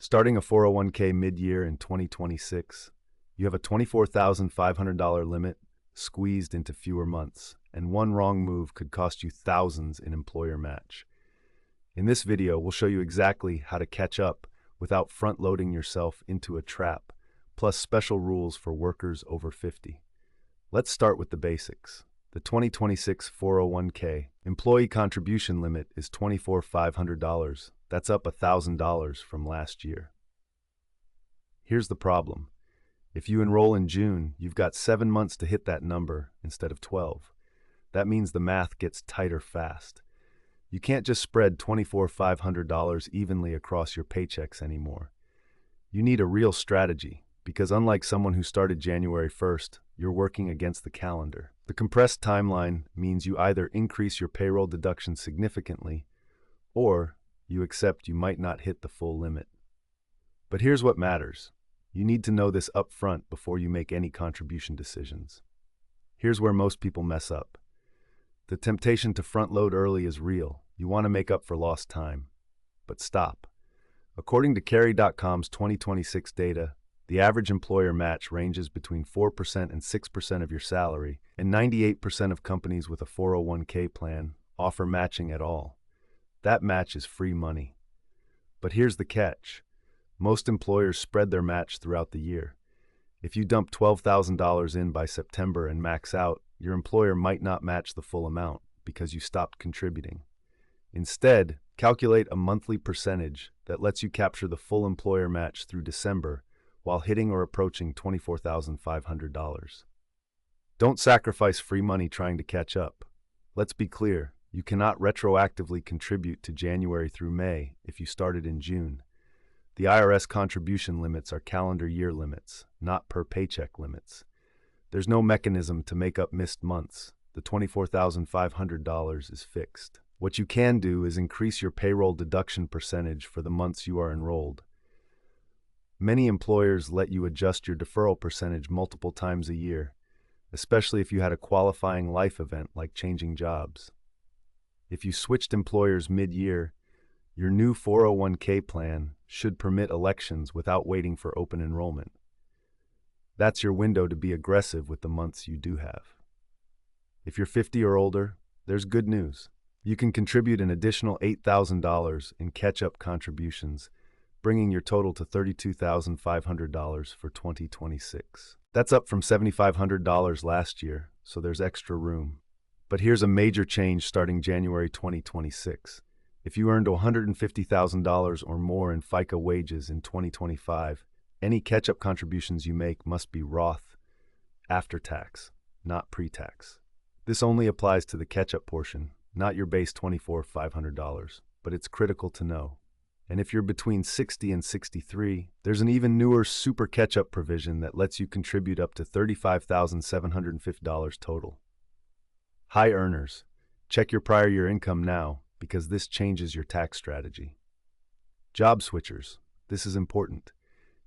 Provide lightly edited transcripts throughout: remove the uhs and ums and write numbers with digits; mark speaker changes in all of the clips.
Speaker 1: Starting a 401k mid-year in 2026, you have a $24,500 limit squeezed into fewer months, and one wrong move could cost you thousands in employer match. In this video, we'll show you exactly how to catch up without front-loading yourself into a trap, plus special rules for workers over 50. Let's start with the basics. The 2026 401k employee contribution limit is $24,500. That's up $1,000 from last year. Here's the problem. If you enroll in June, you've got 7 months to hit that number instead of 12. That means the math gets tighter fast. You can't just spread $24,500 evenly across your paychecks anymore. You need a real strategy, because unlike someone who started January 1st, you're working against the calendar. The compressed timeline means you either increase your payroll deduction significantly, or you accept you might not hit the full limit. But here's what matters. You need to know this up front before you make any contribution decisions. Here's where most people mess up. The temptation to front load early is real. You want to make up for lost time. But stop. According to Carry.com's 2026 data, the average employer match ranges between 4% and 6% of your salary, and 98% of companies with a 401k plan offer matching at all. That match is free money. But here's the catch. Most employers spread their match throughout the year. If you dump $12,000 in by September and max out, your employer might not match the full amount because you stopped contributing. Instead, calculate a monthly percentage that lets you capture the full employer match through December while hitting or approaching $24,500. Don't sacrifice free money trying to catch up. Let's be clear. You cannot retroactively contribute to January through May if you started in June. The IRS contribution limits are calendar year limits, not per paycheck limits. There's no mechanism to make up missed months. The $24,500 is fixed. What you can do is increase your payroll deduction percentage for the months you are enrolled. Many employers let you adjust your deferral percentage multiple times a year, especially if you had a qualifying life event like changing jobs. If you switched employers mid-year, your new 401k plan should permit elections without waiting for open enrollment. That's your window to be aggressive with the months you do have. If you're 50 or older, there's good news. You can contribute an additional $8,000 in catch-up contributions, bringing your total to $32,500 for 2026. That's up from $7,500 last year, so there's extra room. But here's a major change starting January 2026. If you earned $150,000 or more in FICA wages in 2025, any catch-up contributions you make must be Roth, after tax, not pre-tax. This only applies to the catch-up portion, not your base $24,500, but it's critical to know. And if you're between 60 and 63, there's an even newer super catch-up provision that lets you contribute up to $35,750 total. High earners, check your prior year income now because this changes your tax strategy. Job switchers, this is important.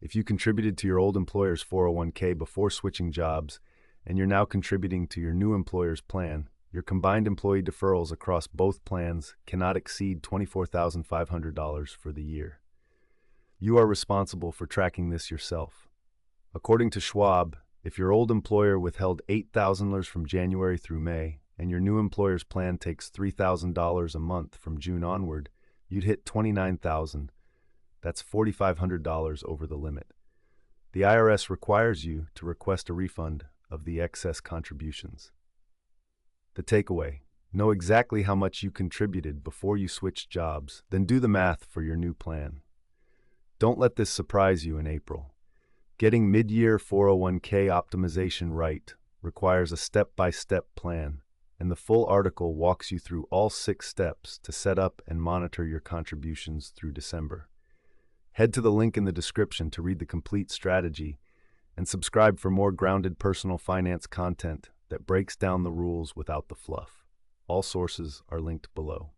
Speaker 1: If you contributed to your old employer's 401k before switching jobs and you're now contributing to your new employer's plan, your combined employee deferrals across both plans cannot exceed $24,500 for the year. You are responsible for tracking this yourself. According to Schwab, if your old employer withheld $8,000 from January through May, and your new employer's plan takes $3,000 a month from June onward, you'd hit $29,000. That's $4,500 over the limit. The IRS requires you to request a refund of the excess contributions. The takeaway: know exactly how much you contributed before you switched jobs, then do the math for your new plan. Don't let this surprise you in April. Getting mid-year 401k optimization right requires a step-by-step plan, and the full article walks you through all 6 steps to set up and monitor your contributions through December. Head to the link in the description to read the complete strategy and subscribe for more grounded personal finance content that breaks down the rules without the fluff. All sources are linked below.